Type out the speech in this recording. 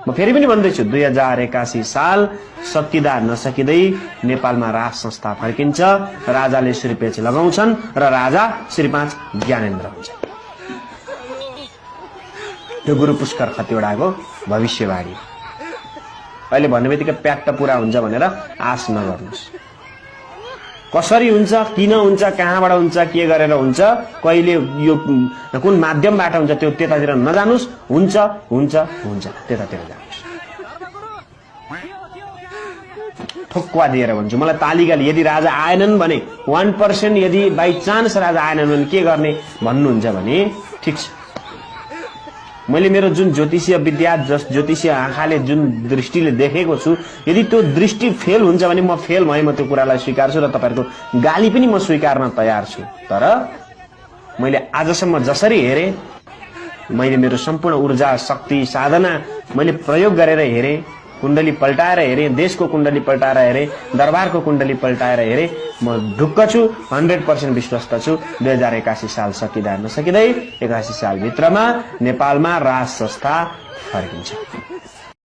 म फेरि पनि भन्दैछु 2081 साल सकिँदा नसकिँदै नेपालमा राज संस्था फर्किन्छ, राजाले श्रीपेच लगाउँछन् र राजा श्री 5 ज्ञानेन्द्र हुन्छ। यो गुरु पुष्कर खतिवडाको भविष्यवाणी। अहिले भन्ने बित्तिकै प्याट्ट पुरा हुन्छ भनेर आश नगर्नुहोस्। कसरी हुन्छ, किन हुन्छ, कहाँबाट हुन्छ, के गरेर हुन्छ, कहिले यो कुन माध्यमबाट हुन्छ त्यो त्यतातिर नजानुस्। हुन्छ हुन्छ हुन्छ त्यतातिर जानुस्। ठोक्वा दिएर भन्छु, मलाई तालिकाले यदि राजा आएनन् भने 1% यदि बाई चान्स राजा आएनन् भने के गर्ने भन्नुहुन्छ भने ठिक छ। मैले मेरो जुन ज्योतिषीय विद्या ज्योतिषीय आँखाले जुन दृष्टिले देखेको छु, यदि त्यो दृष्टि फेल हुन्छ भने म फेल भएँ, म त्यो कुरालाई स्वीकार्छु र तपाईहरुको गाली पनि म स्वीकार्न तयार छु। तर मैले आजसम्म जसरी हेरे, मैले मेरो सम्पूर्ण ऊर्जा शक्ति साधना मैले प्रयोग गरेर हेरे, कुण्डली पल्टाएर हेरे, देशको कुण्डली पल्टाएर हेरे, दरबारको कुण्डली पल्टाएर हेरे, म ढुक्क छु, 100% विश्वस्त छु। 2081 साल सकिँदा नसकिँदै 81 साल भित्रमा नेपालमा राज संस्था फर्किन्छ।